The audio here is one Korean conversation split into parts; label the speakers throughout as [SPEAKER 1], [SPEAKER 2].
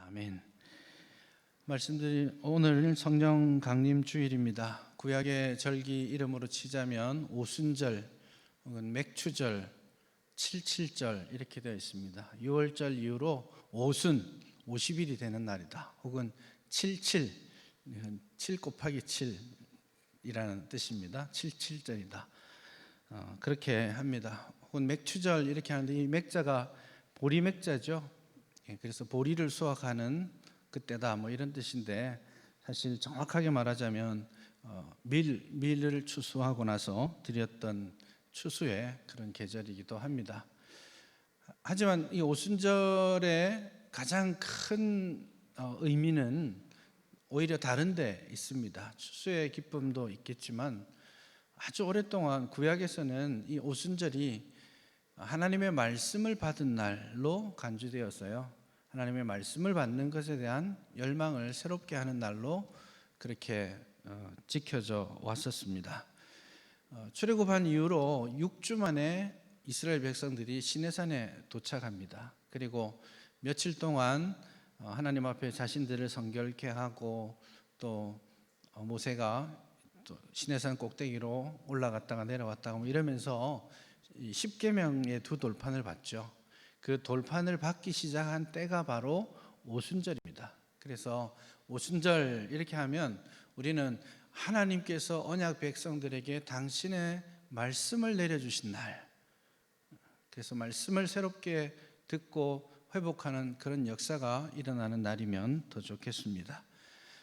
[SPEAKER 1] 아멘. 말씀드린 오늘 성령 강림 주일입니다. 구약의 절기 이름으로 치자면 오순절 혹은 맥추절, 칠칠절 이렇게 되어 있습니다. 6월절 이후로 오순 50일이 되는 날이다. 혹은 77, 7 곱하기 7이라는 뜻입니다. 77절이다. 그렇게 합니다. 혹은 맥추절 이렇게 하는데 이 맥자가 보리 맥자죠. 그래서 보리를 수확하는 그때다 뭐 이런 뜻인데, 사실 정확하게 말하자면 밀을 추수하고 나서 드렸던 추수의 그런 계절이기도 합니다. 하지만 이 오순절의 가장 큰 의미는 오히려 다른 데 있습니다. 추수의 기쁨도 있겠지만 아주 오랫동안 구약에서는 이 오순절이 하나님의 말씀을 받은 날로 간주되었어요. 하나님의 말씀을 받는 것에 대한 열망을 새롭게 하는 날로 그렇게 지켜져 왔었습니다. 출애굽한 이후로 6주 만에 이스라엘 백성들이 시내산에 도착합니다. 그리고 며칠 동안 하나님 앞에 자신들을 성결케 하고, 또 모세가 또 시내산 꼭대기로 올라갔다가 내려왔다가 뭐 이러면서 10계명의 두 돌판을 받죠. 그 돌판을 받기 시작한 때가 바로 오순절입니다. 그래서 오순절 이렇게 하면 우리는 하나님께서 언약 백성들에게 당신의 말씀을 내려주신 날, 그래서 말씀을 새롭게 듣고 회복하는 그런 역사가 일어나는 날이면 더 좋겠습니다.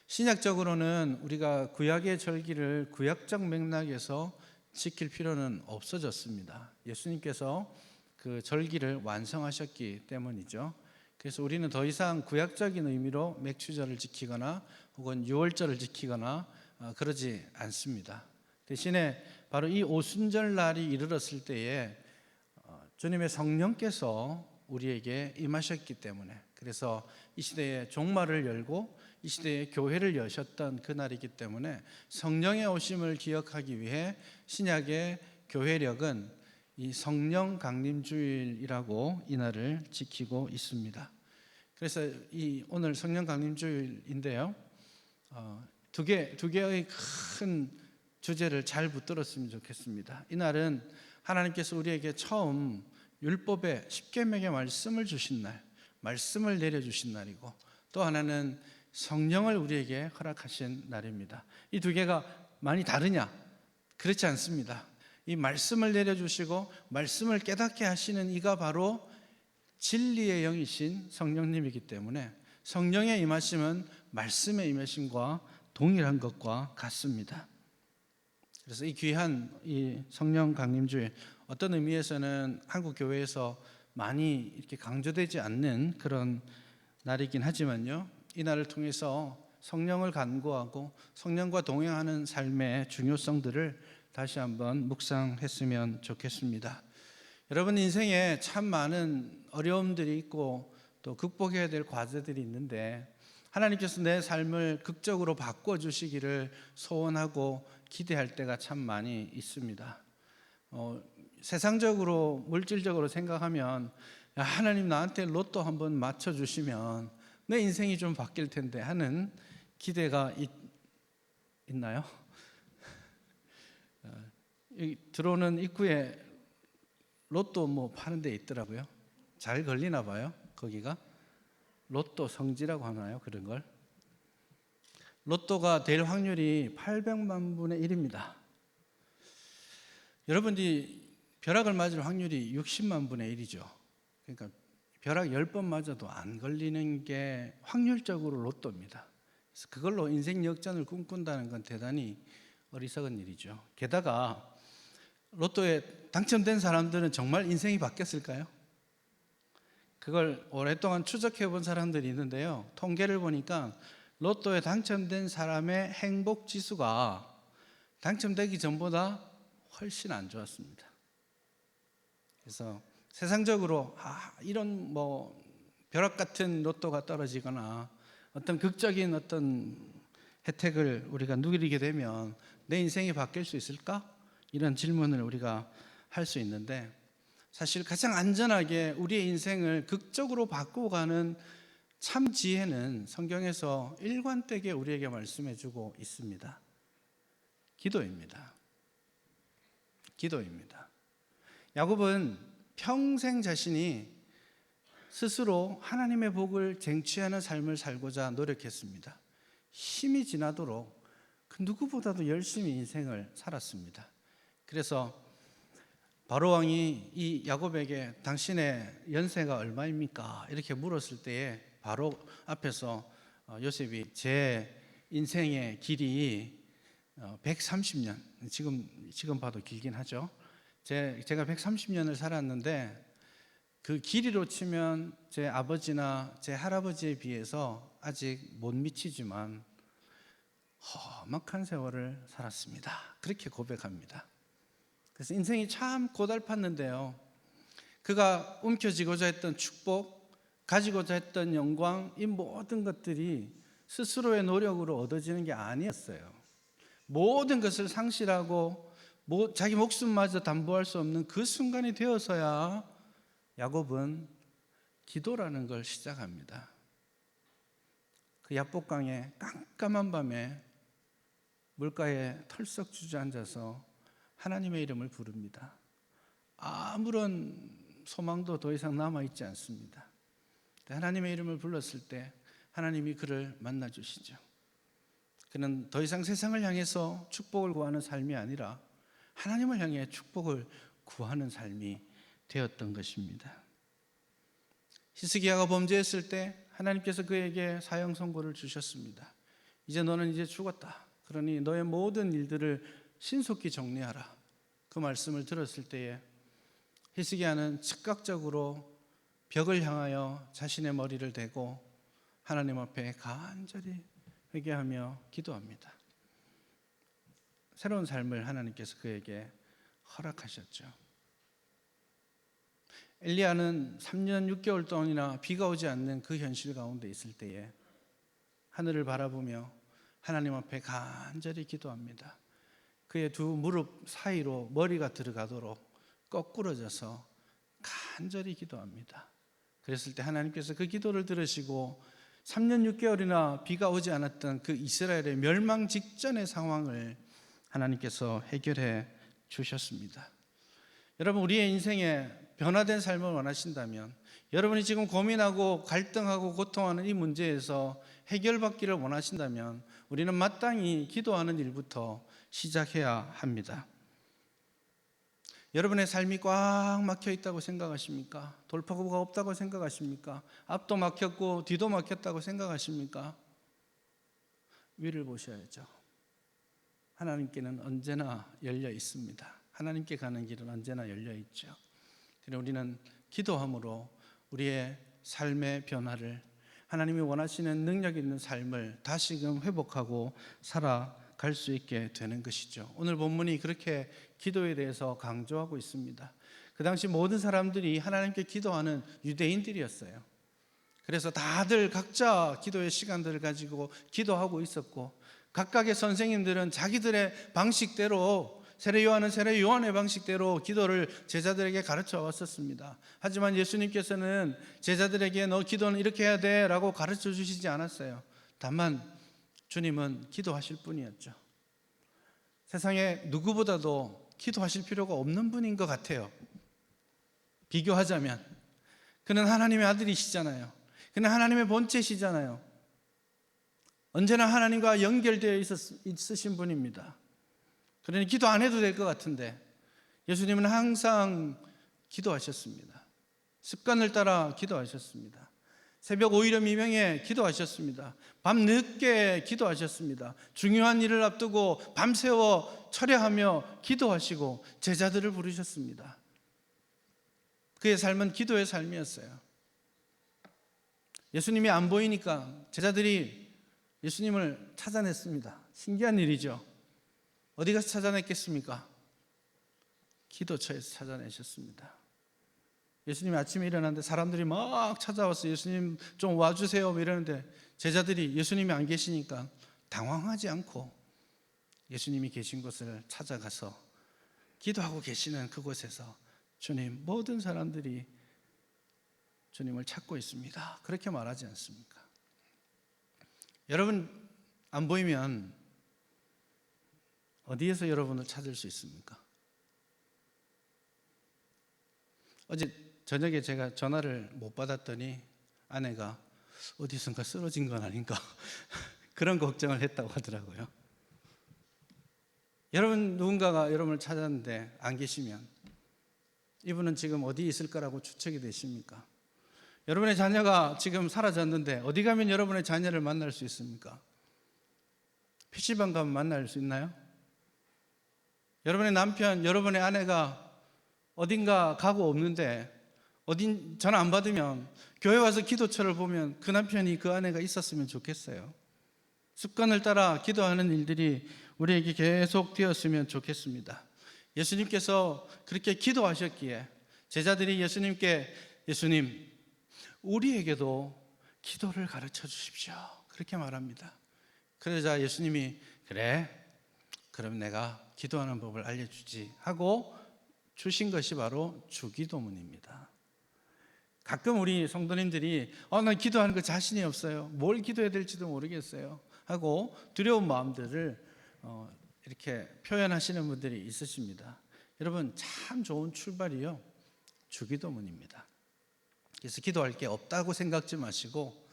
[SPEAKER 1] 신약적으로는 우리가 구약의 절기를 구약적 맥락에서 지킬 필요는 없어졌습니다. 예수님께서 그 절기를 완성하셨기 때문이죠. 그래서 우리는 더 이상 구약적인 의미로 맥추절을 지키거나 혹은 유월절을 지키거나 그러지 않습니다. 대신에 바로 이 오순절 날이 이르렀을 때에 주님의 성령께서 우리에게 임하셨기 때문에, 그래서 이 시대에 종말을 열고 이 시대에 교회를 여셨던 그날이기 때문에 성령의 오심을 기억하기 위해 신약의 교회력은 이 성령 강림 주일이라고 이 날을 지키고 있습니다. 그래서 이 오늘 성령 강림 주일인데요, 두 개의 큰 주제를 잘 붙들었으면 좋겠습니다. 이 날은 하나님께서 우리에게 처음 율법의 10계명의 말씀을 주신 날, 말씀을 내려주신 날이고, 또 하나는 성령을 우리에게 허락하신 날입니다. 이 두 개가 많이 다르냐? 그렇지 않습니다. 이 말씀을 내려주시고 말씀을 깨닫게 하시는 이가 바로 진리의 영이신 성령님이기 때문에 성령의 임하심은 말씀의 임하심과 동일한 것과 같습니다. 그래서 이 귀한 이 성령 강림주일, 어떤 의미에서는 한국 교회에서 많이 이렇게 강조되지 않는 그런 날이긴 하지만요, 이 날을 통해서 성령을 간구하고 성령과 동행하는 삶의 중요성들을 다시 한번 묵상했으면 좋겠습니다. 여러분 인생에 참 많은 어려움들이 있고 또 극복해야 될 과제들이 있는데, 하나님께서 내 삶을 극적으로 바꿔주시기를 소원하고 기대할 때가 참 많이 있습니다. 세상적으로 물질적으로 생각하면 하나님 나한테 로또 한번 맞춰주시면 내 인생이 좀 바뀔 텐데 하는 기대가 있나요? 들어오는 입구에 로또 뭐 파는 데 있더라고요. 잘 걸리나 봐요. 거기가 로또 성지라고 하나요? 그런 걸. 로또가 될 확률이 800만 분의 1입니다. 여러분이 벼락을 맞을 확률이 60만 분의 1이죠. 그러니까 벼락 10번 맞아도 안 걸리는 게 확률적으로 로또입니다. 그래서 그걸로 인생 역전을 꿈꾼다는 건 대단히 어리석은 일이죠. 게다가 로또에 당첨된 사람들은 정말 인생이 바뀌었을까요? 그걸 오랫동안 추적해 본 사람들이 있는데요, 통계를 보니까 로또에 당첨된 사람의 행복 지수가 당첨되기 전보다 훨씬 안 좋았습니다. 그래서 세상적으로 이런 뭐 벼락 같은 로또가 떨어지거나 어떤 극적인 어떤 혜택을 우리가 누리게 되면 내 인생이 바뀔 수 있을까? 이런 질문을 우리가 할 수 있는데, 사실 가장 안전하게 우리의 인생을 극적으로 바꾸고 가는 참 지혜는 성경에서 일관되게 우리에게 말씀해 주고 있습니다. 기도입니다. 기도입니다. 야곱은 평생 자신이 스스로 하나님의 복을 쟁취하는 삶을 살고자 노력했습니다. 힘이 지나도록 그 누구보다도 열심히 인생을 살았습니다. 그래서 바로 왕이 이 야곱에게 당신의 연세가 얼마입니까? 이렇게 물었을 때에 바로 앞에서 요셉이 제 인생의 길이 130년, 지금 봐도 길긴 하죠. 제가 130년을 살았는데 그 길이로 치면 제 아버지나 제 할아버지에 비해서 아직 못 미치지만 험악한 세월을 살았습니다. 그렇게 고백합니다. 그래서 인생이 참 고달팠는데요, 그가 움켜쥐고자 했던 축복, 가지고자 했던 영광, 이 모든 것들이 스스로의 노력으로 얻어지는 게 아니었어요. 모든 것을 상실하고 자기 목숨마저 담보할 수 없는 그 순간이 되어서야 야곱은 기도라는 걸 시작합니다. 그 야복강의 깜깜한 밤에 물가에 털썩 주저앉아서 하나님의 이름을 부릅니다. 아무런 소망도 더 이상 남아있지 않습니다. 하나님의 이름을 불렀을 때 하나님이 그를 만나주시죠. 그는 더 이상 세상을 향해서 축복을 구하는 삶이 아니라 하나님을 향해 축복을 구하는 삶이 되었던 것입니다. 히스기야가 범죄했을 때 하나님께서 그에게 사형 선고를 주셨습니다. 이제 너는 이제 죽었다. 그러니 너의 모든 일들을 신속히 정리하라. 그 말씀을 들었을 때에 히스기야는 즉각적으로 벽을 향하여 자신의 머리를 대고 하나님 앞에 간절히 회개하며 기도합니다. 새로운 삶을 하나님께서 그에게 허락하셨죠. 엘리야는 3년 6개월 동안이나 비가 오지 않는 그 현실 가운데 있을 때에 하늘을 바라보며 하나님 앞에 간절히 기도합니다. 그의 두 무릎 사이로 머리가 들어가도록 거꾸러져서 간절히 기도합니다. 그랬을 때 하나님께서 그 기도를 들으시고 3년 6개월이나 비가 오지 않았던 그 이스라엘의 멸망 직전의 상황을 하나님께서 해결해 주셨습니다. 여러분, 우리의 인생에 변화된 삶을 원하신다면, 여러분이 지금 고민하고 갈등하고 고통하는 이 문제에서 해결받기를 원하신다면 우리는 마땅히 기도하는 일부터 시작해야 합니다. 여러분의 삶이 꽉 막혀 있다고 생각하십니까? 돌파구가 없다고 생각하십니까? 앞도 막혔고 뒤도 막혔다고 생각하십니까? 위를 보셔야죠. 하나님께는 언제나 열려 있습니다. 하나님께 가는 길은 언제나 열려 있죠. 그래서 우리는 기도함으로 우리의 삶의 변화를, 하나님이 원하시는 능력 있는 삶을 다시금 회복하고 살아갈 수 있게 되는 것이죠. 오늘 본문이 그렇게 기도에 대해서 강조하고 있습니다. 그 당시 모든 사람들이 하나님께 기도하는 유대인들이었어요. 그래서 다들 각자 기도의 시간들을 가지고 기도하고 있었고, 각각의 선생님들은 자기들의 방식대로, 세례 요한은 세례 요한의 방식대로 기도를 제자들에게 가르쳐 왔었습니다. 하지만 예수님께서는 제자들에게 너 기도는 이렇게 해야 돼 라고 가르쳐 주시지 않았어요. 다만 주님은 기도하실 분이었죠. 세상에 누구보다도 기도하실 필요가 없는 분인 것 같아요. 비교하자면 그는 하나님의 아들이시잖아요. 그는 하나님의 본체시잖아요. 언제나 하나님과 연결되어 있으신 분입니다. 그러니 기도 안 해도 될 것 같은데 예수님은 항상 기도하셨습니다. 습관을 따라 기도하셨습니다. 새벽 오히려 미명에 기도하셨습니다. 밤늦게 기도하셨습니다. 중요한 일을 앞두고 밤새워 철야하며 기도하시고 제자들을 부르셨습니다. 그의 삶은 기도의 삶이었어요. 예수님이 안 보이니까 제자들이 예수님을 찾아냈습니다. 신기한 일이죠. 어디 가서 찾아냈겠습니까? 기도처에서 찾아내셨습니다. 예수님이 아침에 일어났는데 사람들이 막 찾아와서 예수님 좀 와주세요 이러는데 제자들이 예수님이 안 계시니까 당황하지 않고 예수님이 계신 곳을 찾아가서 기도하고 계시는 그곳에서 주님, 모든 사람들이 주님을 찾고 있습니다. 그렇게 말하지 않습니까? 여러분 안 보이면 어디에서 여러분을 찾을 수 있습니까? 어제 저녁에 제가 전화를 못 받았더니 아내가 어디선가 쓰러진 건 아닌가 그런 걱정을 했다고 하더라고요. 여러분 누군가가 여러분을 찾았는데 안 계시면 이분은 지금 어디 있을 거라고 추측이 되십니까? 여러분의 자녀가 지금 사라졌는데 어디 가면 여러분의 자녀를 만날 수 있습니까? PC방 가면 만날 수 있나요? 여러분의 남편, 여러분의 아내가 어딘가 가고 없는데 전화 안 받으면 교회 와서 기도처를 보면 그 남편이 그 아내가 있었으면 좋겠어요. 습관을 따라 기도하는 일들이 우리에게 계속 되었으면 좋겠습니다. 예수님께서 그렇게 기도하셨기에 제자들이 예수님께 예수님 우리에게도 기도를 가르쳐 주십시오 그렇게 말합니다. 그러자 예수님이 그래 그럼 내가 기도하는 법을 알려주지 하고 주신 것이 바로 주기도문입니다. 가끔 우리 성도님들이 난 기도하는 거 자신이 없어요, 뭘 기도해야 될지도 모르겠어요 하고 두려운 마음들을 이렇게 표현하시는 분들이 있으십니다. 여러분 참 좋은 출발이요 주기도문입니다. 그래서 기도할 게 없다고 생각지 마시고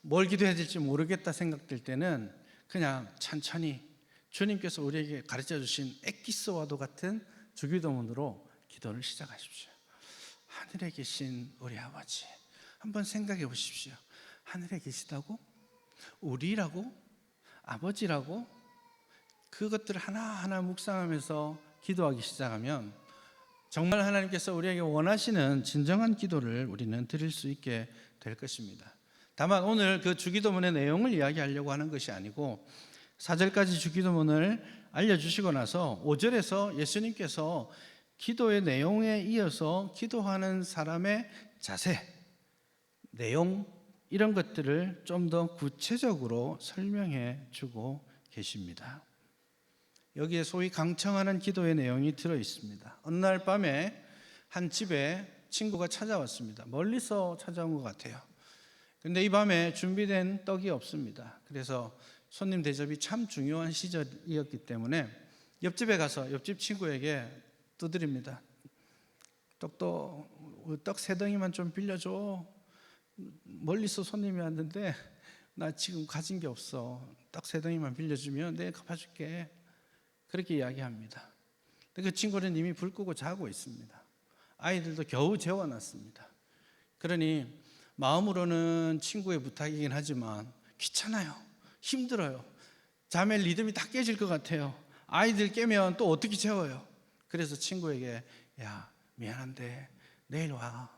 [SPEAKER 1] 뭘 기도해야 될지 모르겠다 생각될 때는 그냥 천천히 주님께서 우리에게 가르쳐 주신 엑기스와도 같은 주기도문으로 기도를 시작하십시오. 하늘에 계신 우리 아버지, 한번 생각해 보십시오. 하늘에 계시다고? 우리라고? 아버지라고? 그것들을 하나하나 묵상하면서 기도하기 시작하면 정말 하나님께서 우리에게 원하시는 진정한 기도를 우리는 드릴 수 있게 될 것입니다. 다만 오늘 그 주기도문의 내용을 이야기하려고 하는 것이 아니고 4절까지 주기도문을 알려주시고 나서 5절에서 예수님께서 기도의 내용에 이어서 기도하는 사람의 자세, 내용 이런 것들을 좀 더 구체적으로 설명해 주고 계십니다. 여기에 소위 강청하는 기도의 내용이 들어 있습니다. 어느 날 밤에 한 집에 친구가 찾아왔습니다. 멀리서 찾아온 것 같아요. 근데 이 밤에 준비된 떡이 없습니다. 그래서 손님 대접이 참 중요한 시절이었기 때문에 옆집에 가서 옆집 친구에게 두드립니다. 떡 3덩이만 좀 빌려줘. 멀리서 손님이 왔는데 나 지금 가진 게 없어. 떡 3덩이만 빌려주면 내가 갚아줄게. 그렇게 이야기합니다. 그 친구는 이미 불 끄고 자고 있습니다. 아이들도 겨우 재워놨습니다. 그러니 마음으로는 친구의 부탁이긴 하지만 귀찮아요. 힘들어요. 잠의 리듬이 다 깨질 것 같아요. 아이들 깨면 또 어떻게 재워요? 그래서 친구에게 야 미안한데 내일 와.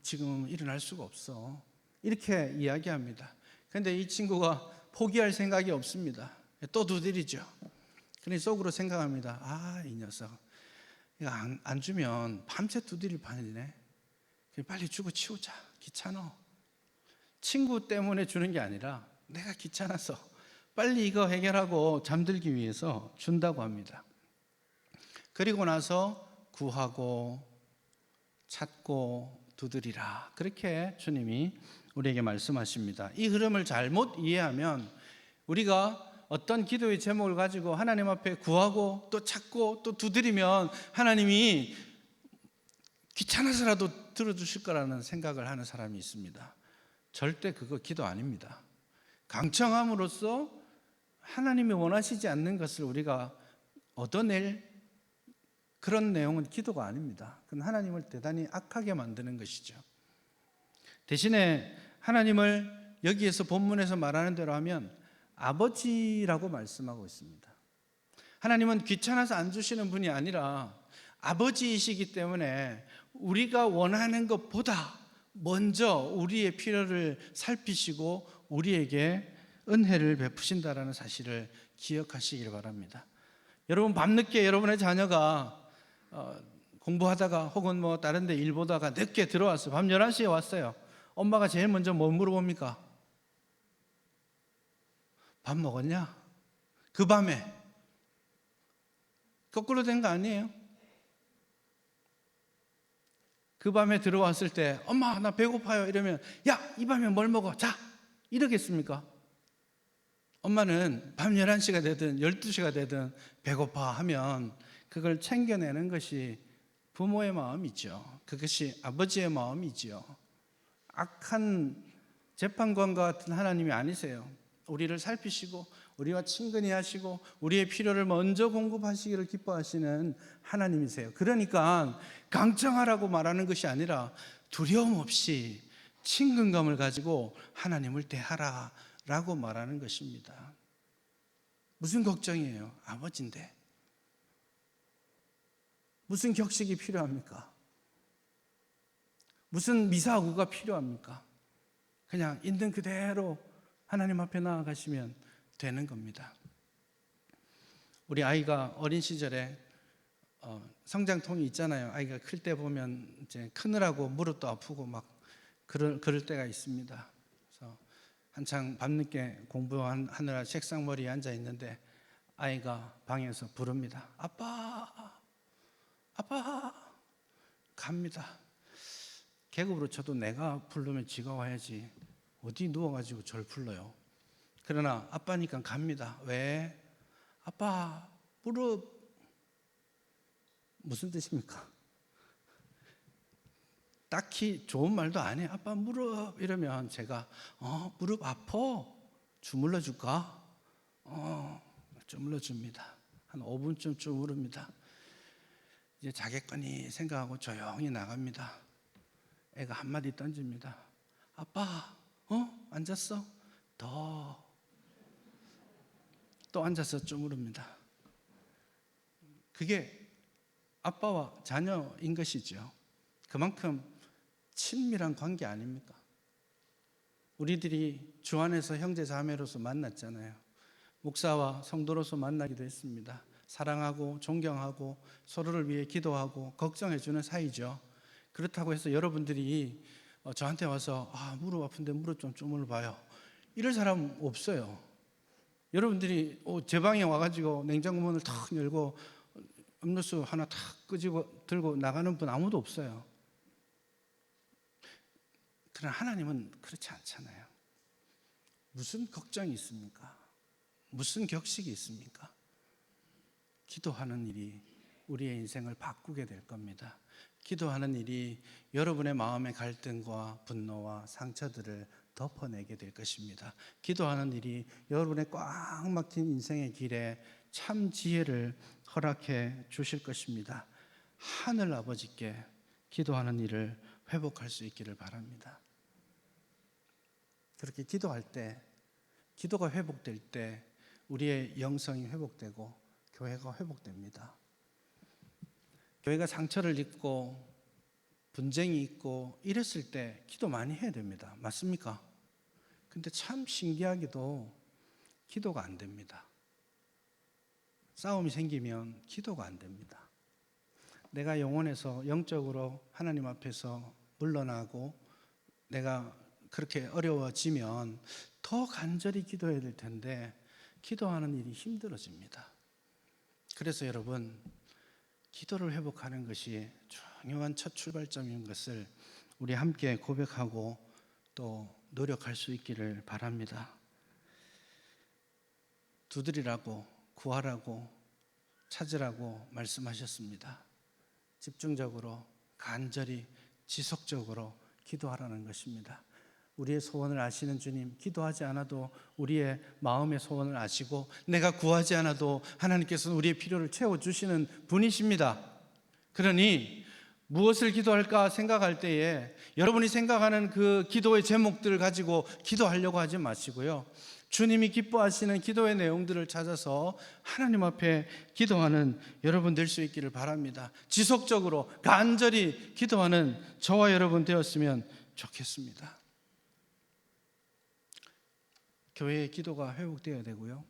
[SPEAKER 1] 지금 일어날 수가 없어. 이렇게 이야기합니다. 그런데 이 친구가 포기할 생각이 없습니다. 또 두드리죠. 그러니 속으로 생각합니다. 이 녀석 이거 안 주면 밤새 두드릴 판이네. 빨리 주고 치우자. 귀찮아. 친구 때문에 주는 게 아니라 내가 귀찮아서 빨리 이거 해결하고 잠들기 위해서 준다고 합니다. 그리고 나서 구하고 찾고 두드리라. 그렇게 주님이 우리에게 말씀하십니다. 이 흐름을 잘못 이해하면 우리가 어떤 기도의 제목을 가지고 하나님 앞에 구하고 또 찾고 또 두드리면 하나님이 귀찮아서라도 들어주실 거라는 생각을 하는 사람이 있습니다. 절대 그거 기도 아닙니다. 강청함으로써 하나님이 원하시지 않는 것을 우리가 얻어낼 그런 내용은 기도가 아닙니다. 그건 하나님을 대단히 악하게 만드는 것이죠. 대신에 하나님을 여기에서 본문에서 말하는 대로 하면 아버지라고 말씀하고 있습니다. 하나님은 귀찮아서 안 주시는 분이 아니라 아버지이시기 때문에 우리가 원하는 것보다 먼저 우리의 필요를 살피시고 우리에게 은혜를 베푸신다라는 사실을 기억하시길 바랍니다. 여러분 밤늦게 여러분의 자녀가 공부하다가 혹은 다른 데 일 보다가 늦게 들어왔어요. 밤 11시에 왔어요. 엄마가 제일 먼저 뭐 물어봅니까? 밥 먹었냐? 그 밤에. 거꾸로 된 거 아니에요? 그 밤에 들어왔을 때 엄마 나 배고파요 이러면 야, 이 밤에 뭘 먹어? 자, 이러겠습니까? 엄마는 밤 11시가 되든 12시가 되든 배고파 하면 그걸 챙겨내는 것이 부모의 마음이죠. 그것이 아버지의 마음이죠. 악한 재판관과 같은 하나님이 아니세요. 우리를 살피시고 우리와 친근히 하시고 우리의 필요를 먼저 공급하시기를 기뻐하시는 하나님이세요. 그러니까 강청하라고 말하는 것이 아니라 두려움 없이 친근감을 가지고 하나님을 대하라 라고 말하는 것입니다. 무슨 걱정이에요? 아버지인데. 무슨 격식이 필요합니까? 무슨 미사구가 필요합니까? 그냥 있는 그대로 하나님 앞에 나아가시면 되는 겁니다. 우리 아이가 어린 시절에 성장통이 있잖아요. 아이가 클 때 보면 이제 크느라고 무릎도 아프고 막 그럴 때가 있습니다. 그래서 한창 밤늦게 공부하느라 책상 머리에 앉아 있는데 아이가 방에서 부릅니다. 아빠, 아빠, 갑니다. 계급으로 쳐도 내가 부르면 지가 와야지 어디 누워가지고 절 불러요. 그러나 아빠니까 갑니다. 왜? 아빠 무릎. 무슨 뜻입니까? 딱히 좋은 말도 안 해요. 아빠 무릎 이러면 제가 무릎 아파? 주물러 줄까? 주물러 줍니다. 한 5분쯤 주무릅니다. 이제 자겠거니 생각하고 조용히 나갑니다. 애가 한마디 던집니다. 아빠 앉았어? 또 앉아서 주무릅니다. 그게 아빠와 자녀인 것이죠. 그만큼 친밀한 관계 아닙니까? 우리들이 주 안에서 형제 자매로서 만났잖아요. 목사와 성도로서 만나기도 했습니다. 사랑하고 존경하고 서로를 위해 기도하고 걱정해 주는 사이죠. 그렇다고 해서 여러분들이 저한테 와서 무릎 아픈데 무릎 좀 주물러 봐요, 이럴 사람 없어요. 여러분들이 제 방에 와가지고 냉장고 문을 탁 열고 음료수 하나 탁 끄집어 들고 나가는 분 아무도 없어요. 그러나 하나님은 그렇지 않잖아요. 무슨 걱정이 있습니까? 무슨 격식이 있습니까? 기도하는 일이 우리의 인생을 바꾸게 될 겁니다. 기도하는 일이 여러분의 마음의 갈등과 분노와 상처들을 덮어내게 될 것입니다. 기도하는 일이 여러분의 꽉 막힌 인생의 길에 참 지혜를 허락해 주실 것입니다. 하늘 아버지께 기도하는 일을 회복할 수 있기를 바랍니다. 그렇게 기도할 때, 기도가 회복될 때 우리의 영성이 회복되고 교회가 회복됩니다. 교회가 상처를 입고 분쟁이 있고 이랬을 때 기도 많이 해야 됩니다. 맞습니까? 근데 참 신기하게도 기도가 안 됩니다. 싸움이 생기면 기도가 안 됩니다. 내가 영혼에서 영적으로 하나님 앞에서 물러나고 내가 그렇게 어려워지면 더 간절히 기도해야 될 텐데 기도하는 일이 힘들어집니다. 그래서 여러분, 기도를 회복하는 것이 중요한 첫 출발점인 것을 우리 함께 고백하고 또 노력할 수 있기를 바랍니다. 두드리라고, 구하라고, 찾으라고 말씀하셨습니다. 집중적으로, 간절히, 지속적으로 기도하라는 것입니다. 우리의 소원을 아시는 주님, 기도하지 않아도 우리의 마음의 소원을 아시고 내가 구하지 않아도 하나님께서는 우리의 필요를 채워주시는 분이십니다. 그러니 무엇을 기도할까 생각할 때에 여러분이 생각하는 그 기도의 제목들을 가지고 기도하려고 하지 마시고요, 주님이 기뻐하시는 기도의 내용들을 찾아서 하나님 앞에 기도하는 여러분 될 수 있기를 바랍니다. 지속적으로 간절히 기도하는 저와 여러분 되었으면 좋겠습니다. 교회의 기도가 회복되어야 되고요,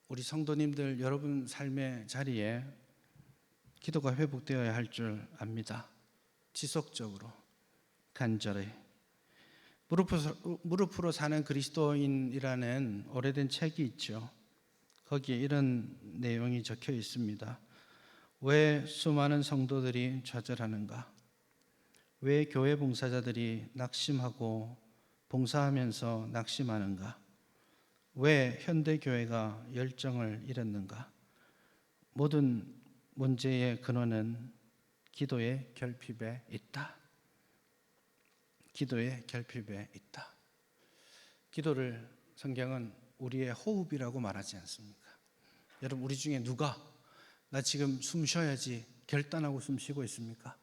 [SPEAKER 1] 우리 성도님들 여러분 삶의 자리에 기도가 회복되어야 할 줄 압니다. 지속적으로, 간절히. 무릎으로 사는 그리스도인이라는 오래된 책이 있죠. 거기에 이런 내용이 적혀 있습니다. 왜 수많은 성도들이 좌절하는가? 왜 교회 봉사자들이 낙심하고 봉사하면서 낙심하는가? 왜 현대 교회가 열정을 잃었는가? 모든 문제의 근원은 기도의 결핍에 있다. 기도의 결핍에 있다. 기도를 성경은 우리의 호흡이라고 말하지 않습니까? 여러분, 우리 중에 누가 나 지금 숨 쉬어야지 결단하고 숨 쉬고 있습니까?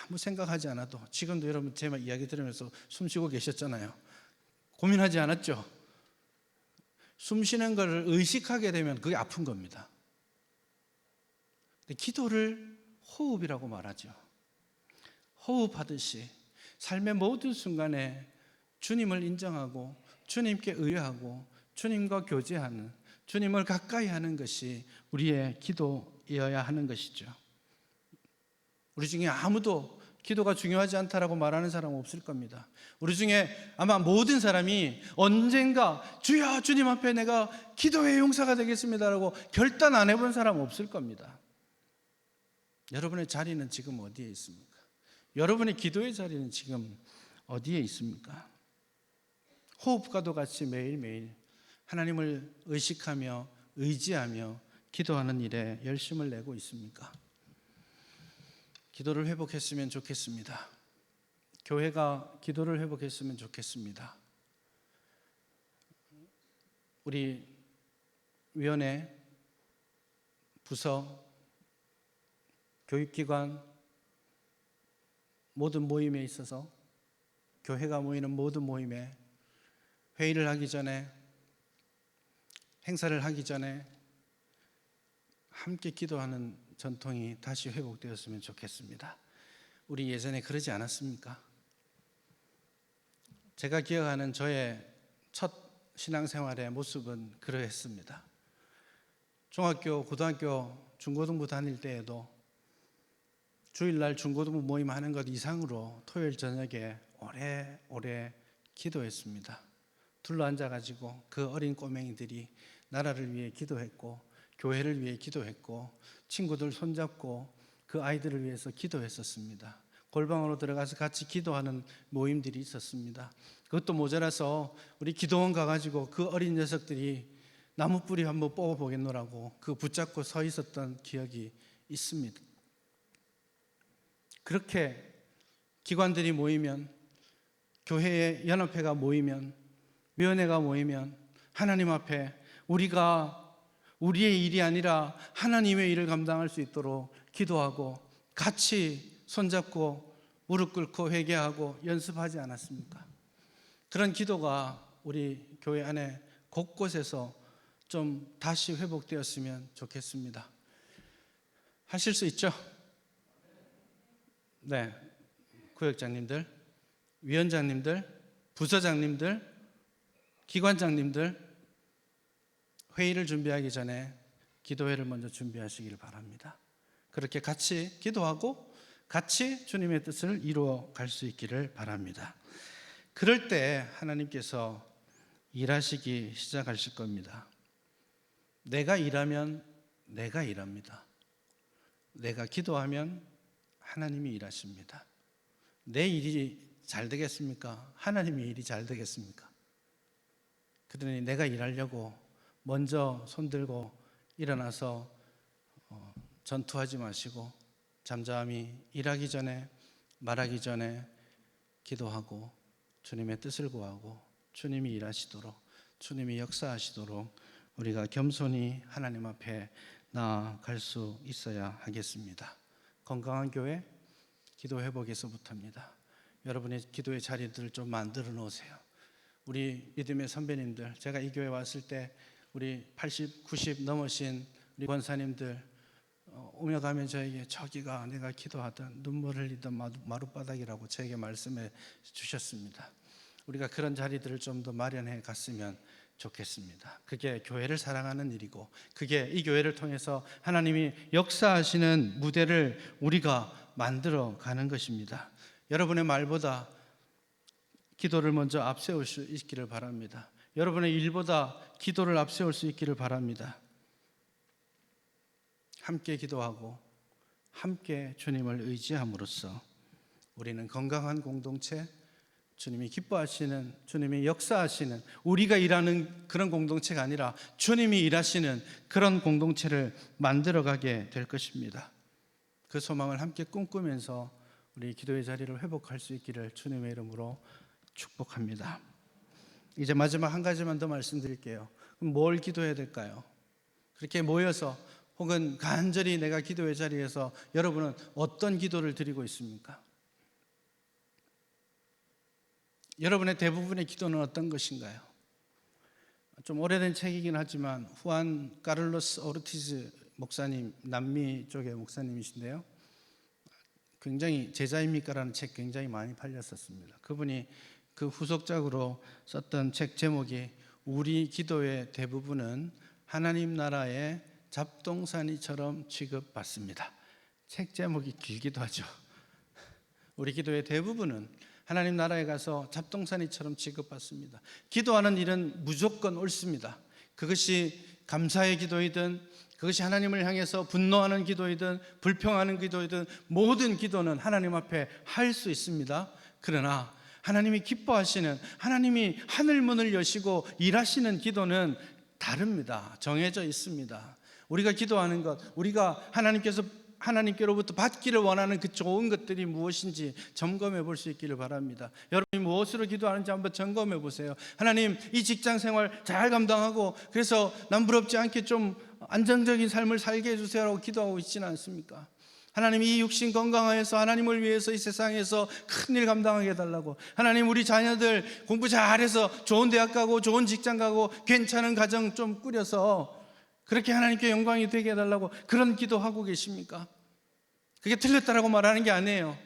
[SPEAKER 1] 아무 생각하지 않아도. 지금도 여러분 제 이야기 들으면서 숨 쉬고 계셨잖아요. 고민하지 않았죠? 숨 쉬는 것을 의식하게 되면 그게 아픈 겁니다. 근데 기도를 호흡이라고 말하죠. 호흡하듯이 삶의 모든 순간에 주님을 인정하고 주님께 의뢰하고 주님과 교제하는, 주님을 가까이 하는 것이 우리의 기도이어야 하는 것이죠. 우리 중에 아무도 기도가 중요하지 않다라고 말하는 사람은 없을 겁니다. 우리 중에 아마 모든 사람이 언젠가 주여 주님 앞에 내가 기도의 용사가 되겠습니다라고 결단 안 해본 사람은 없을 겁니다. 여러분의 자리는 지금 어디에 있습니까? 여러분의 기도의 자리는 지금 어디에 있습니까? 호흡과도 같이 매일매일 하나님을 의식하며 의지하며 기도하는 일에 열심을 내고 있습니까? 기도를 회복했으면 좋겠습니다. 교회가 기도를 회복했으면 좋겠습니다. 우리 위원회, 부서, 교육기관 모든 모임에 있어서, 교회가 모이는 모든 모임에 회의를 하기 전에, 행사를 하기 전에 함께 기도하는 전통이 다시 회복되었으면 좋겠습니다. 우리 예전에 그러지 않았습니까? 제가 기억하는 저의 첫 신앙생활의 모습은 그러했습니다. 중학교, 고등학교, 중고등부 다닐 때에도 주일날 중고등부 모임 하는 것 이상으로 토요일 저녁에 오래 기도했습니다. 둘러앉아가지고 그 어린 꼬맹이들이 나라를 위해 기도했고, 교회를 위해 기도했고, 친구들 손잡고 그 아이들을 위해서 기도했었습니다. 골방으로 들어가서 같이 기도하는 모임들이 있었습니다. 그것도 모자라서 우리 기도원 가가지고 그 어린 녀석들이 나무 뿌리 한번 뽑아보겠노라고 그 붙잡고 서 있었던 기억이 있습니다. 그렇게 기관들이 모이면, 교회의 연합회가 모이면, 위원회가 모이면 하나님 앞에 우리가 우리의 일이 아니라 하나님의 일을 감당할 수 있도록 기도하고 같이 손잡고 무릎 꿇고 회개하고 연습하지 않았습니까? 그런 기도가 우리 교회 안에 곳곳에서 좀 다시 회복되었으면 좋겠습니다. 하실 수 있죠? 네, 구역장님들, 위원장님들, 부서장님들, 기관장님들, 회의를 준비하기 전에 기도회를 먼저 준비하시길 바랍니다. 그렇게 같이 기도하고 같이 주님의 뜻을 이루어 갈 수 있기를 바랍니다. 그럴 때 하나님께서 일하시기 시작하실 겁니다. 내가 일하면 내가 일합니다. 내가 기도하면 하나님이 일하십니다. 내 일이 잘 되겠습니까? 하나님의 일이 잘 되겠습니까? 그러니 내가 일하려고 먼저 손들고 일어나서 전투하지 마시고 잠잠히 일하기 전에, 말하기 전에 기도하고 주님의 뜻을 구하고 주님이 일하시도록, 주님이 역사하시도록 우리가 겸손히 하나님 앞에 나아갈 수 있어야 하겠습니다. 건강한 교회, 기도 회복에서부터입니다. 여러분의 기도의 자리들을 좀 만들어 놓으세요. 우리 믿음의 선배님들, 제가 이 교회 왔을 때 우리 80, 90 넘으신 우리 권사님들 오며 가면 저에게 저기가 내가 기도하던 눈물 흘리던 마룻바닥이라고 저에게 말씀해 주셨습니다. 우리가 그런 자리들을 좀 더 마련해 갔으면 좋겠습니다. 그게 교회를 사랑하는 일이고, 그게 이 교회를 통해서 하나님이 역사하시는 무대를 우리가 만들어 가는 것입니다. 여러분의 말보다 기도를 먼저 앞세울 수 있기를 바랍니다. 여러분의 일보다 기도를 앞세울 수 있기를 바랍니다. 함께 기도하고 함께 주님을 의지함으로써 우리는 건강한 공동체, 주님이 기뻐하시는, 주님이 역사하시는, 우리가 일하는 그런 공동체가 아니라 주님이 일하시는 그런 공동체를 만들어가게 될 것입니다. 그 소망을 함께 꿈꾸면서 우리 기도의 자리를 회복할 수 있기를 주님의 이름으로 축복합니다. 이제 마지막 한 가지만 더 말씀드릴게요. 그럼 뭘 기도해야 될까요? 그렇게 모여서 혹은 간절히 내가 기도의 자리에서 여러분은 어떤 기도를 드리고 있습니까? 여러분의 대부분의 기도는 어떤 것인가요? 좀 오래된 책이긴 하지만 후안 카를로스 오르티즈 목사님, 남미 쪽의 목사님이신데요, 굉장히 제자입니까라는 책 굉장히 많이 팔렸었습니다. 그분이 그 후속작으로 썼던 책 제목이 우리 기도의 대부분은 하나님 나라의 잡동사니처럼 취급받습니다. 책 제목이 길기도 하죠. 우리 기도의 대부분은 하나님 나라에 가서 잡동사니처럼 취급받습니다. 기도하는 일은 무조건 옳습니다. 그것이 감사의 기도이든, 그것이 하나님을 향해서 분노하는 기도이든, 불평하는 기도이든, 모든 기도는 하나님 앞에 할 수 있습니다. 그러나 하나님이 기뻐하시는, 하나님이 하늘 문을 여시고 일하시는 기도는 다릅니다. 정해져 있습니다. 우리가 기도하는 것, 우리가 하나님께로부터 받기를 원하는 그 좋은 것들이 무엇인지 점검해 볼 수 있기를 바랍니다. 여러분이 무엇으로 기도하는지 한번 점검해 보세요. 하나님, 이 직장 생활 잘 감당하고 그래서 남 부럽지 않게 좀 안정적인 삶을 살게 해주세요라고 기도하고 있지는 않습니까? 하나님, 이 육신 건강하여서 하나님을 위해서 이 세상에서 큰일 감당하게 해달라고. 하나님, 우리 자녀들 공부 잘해서 좋은 대학 가고 좋은 직장 가고 괜찮은 가정 좀 꾸려서 그렇게 하나님께 영광이 되게 해달라고 그런 기도하고 계십니까? 그게 틀렸다라고 말하는 게 아니에요.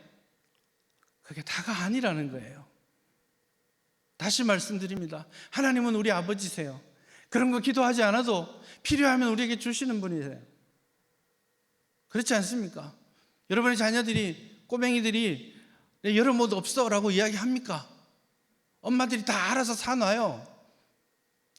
[SPEAKER 1] 그게 다가 아니라는 거예요. 다시 말씀드립니다. 하나님은 우리 아버지세요. 그런 거 기도하지 않아도 필요하면 우리에게 주시는 분이세요. 그렇지 않습니까? 여러분의 자녀들이, 꼬맹이들이 여러 못 없어라고 이야기합니까? 엄마들이 다 알아서 사놔요.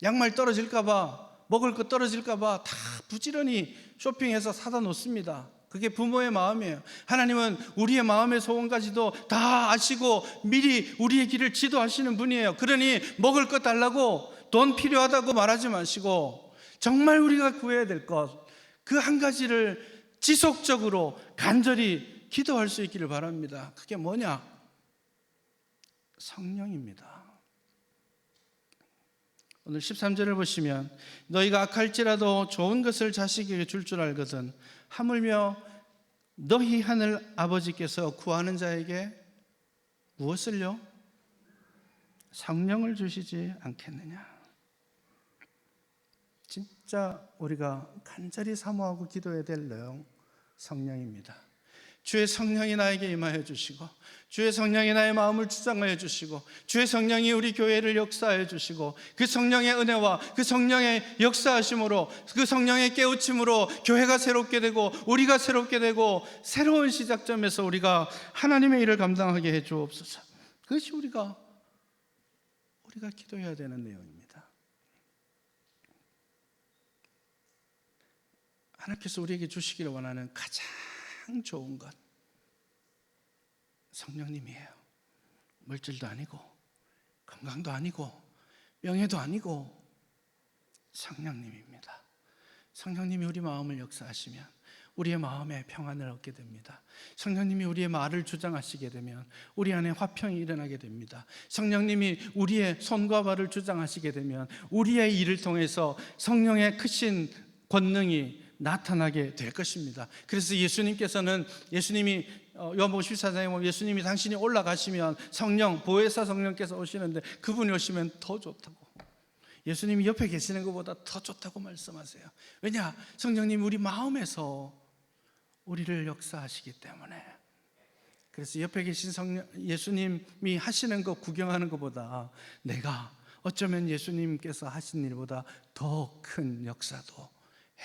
[SPEAKER 1] 양말 떨어질까봐, 먹을 거 떨어질까봐 다 부지런히 쇼핑해서 사다 놓습니다. 그게 부모의 마음이에요. 하나님은 우리의 마음의 소원까지도 다 아시고 미리 우리의 길을 지도하시는 분이에요. 그러니 먹을 거 달라고, 돈 필요하다고 말하지 마시고 정말 우리가 구해야 될 것, 그 한 가지를 지속적으로 간절히 기도할 수 있기를 바랍니다. 그게 뭐냐? 성령입니다. 오늘 13절을 보시면 너희가 악할지라도 좋은 것을 자식에게 줄 줄 알거든 하물며 너희 하늘 아버지께서 구하는 자에게 무엇을요? 성령을 주시지 않겠느냐. 진짜 우리가 간절히 사모하고 기도해야 될 내용, 성령입니다. 주의 성령이 나에게 임하여 주시고, 주의 성령이 나의 마음을 주장하여 주시고, 주의 성령이 우리 교회를 역사하여 주시고, 그 성령의 은혜와 그 성령의 역사하심으로, 그 성령의 깨우침으로 교회가 새롭게 되고 우리가 새롭게 되고 새로운 시작점에서 우리가 하나님의 일을 감당하게 해 주옵소서. 그것이 우리가 기도해야 되는 내용입니다. 하나님께서 우리에게 주시기를 원하는 가장 좋은 것, 성령님이에요. 물질도 아니고 건강도 아니고 명예도 아니고 성령님입니다. 성령님이 우리 마음을 역사하시면 우리의 마음에 평안을 얻게 됩니다. 성령님이 우리의 말을 주장하시게 되면 우리 안에 화평이 일어나게 됩니다. 성령님이 우리의 손과 발을 주장하시게 되면 우리의 일을 통해서 성령의 크신 권능이 나타나게 될 것입니다. 그래서 예수님이 요한복음 14장에 보면 예수님이 당신이 올라가시면 성령, 보혜사 성령께서 오시는데 그분이 오시면 더 좋다고, 예수님이 옆에 계시는 것보다 더 좋다고 말씀하세요. 왜냐? 성령님이 우리 마음에서 우리를 역사하시기 때문에. 그래서 옆에 계신 예수님이 하시는 것 구경하는 것보다 내가 어쩌면 예수님께서 하신 일보다 더 큰 역사도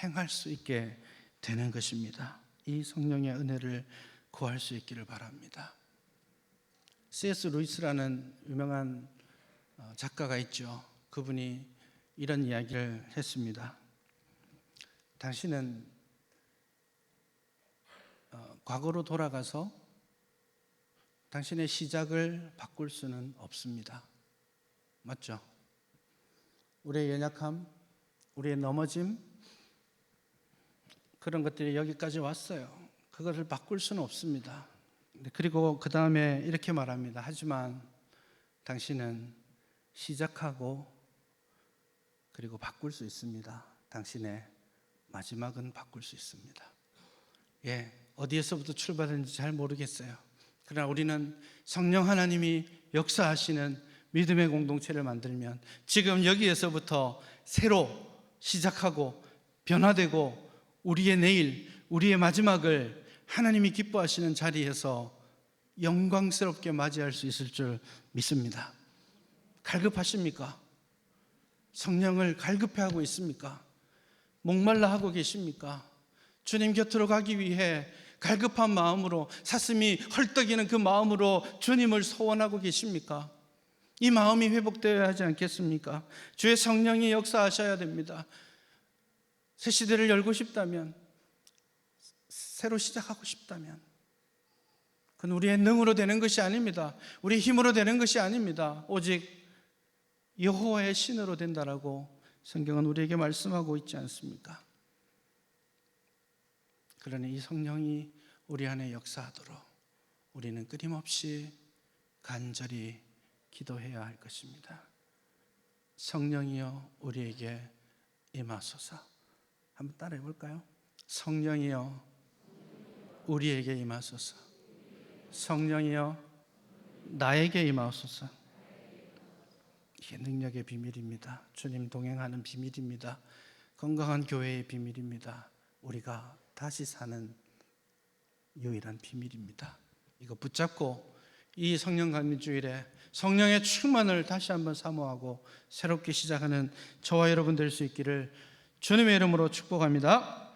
[SPEAKER 1] 행할 수 있게 되는 것입니다. 이 성령의 은혜를 구할 수 있기를 바랍니다. C.S. 루이스라는 유명한 작가가 있죠. 그분이 이런 이야기를 했습니다. 당신은 과거로 돌아가서 당신의 시작을 바꿀 수는 없습니다. 맞죠? 우리의 연약함, 우리의 넘어짐, 그런 것들이 여기까지 왔어요. 그것을 바꿀 수는 없습니다. 그리고 그 다음에 이렇게 말합니다. 하지만 당신은 시작하고 그리고 바꿀 수 있습니다. 당신의 마지막은 바꿀 수 있습니다. 어디에서부터 출발했는지 잘 모르겠어요. 그러나 우리는 성령 하나님이 역사하시는 믿음의 공동체를 만들면 지금 여기에서부터 새로 시작하고 변화되고 우리의 내일, 우리의 마지막을 하나님이 기뻐하시는 자리에서 영광스럽게 맞이할 수 있을 줄 믿습니다. 갈급하십니까? 성령을 갈급해하고 있습니까? 목말라 하고 계십니까? 주님 곁으로 가기 위해 갈급한 마음으로, 사슴이 헐떡이는 그 마음으로 주님을 소원하고 계십니까? 이 마음이 회복되어야 하지 않겠습니까? 주의 성령이 역사하셔야 됩니다. 새 시대를 열고 싶다면, 새로 시작하고 싶다면, 그건 우리의 능으로 되는 것이 아닙니다. 우리의 힘으로 되는 것이 아닙니다. 오직 여호와의 신으로 된다라고 성경은 우리에게 말씀하고 있지 않습니까? 그러니 이 성령이 우리 안에 역사하도록 우리는 끊임없이 간절히 기도해야 할 것입니다. 성령이여 우리에게 임하소서. 한번 따라해 볼까요? 성령이여 우리에게 임하소서. 성령이여 나에게 임하소서. 이게 능력의 비밀입니다. 주님 동행하는 비밀입니다. 건강한 교회의 비밀입니다. 우리가 다시 사는 유일한 비밀입니다. 이거 붙잡고 이 성령 강림 주일에 성령의 충만을 다시 한번 사모하고 새롭게 시작하는 저와 여러분 될 수 있기를 주님의 이름으로 축복합니다.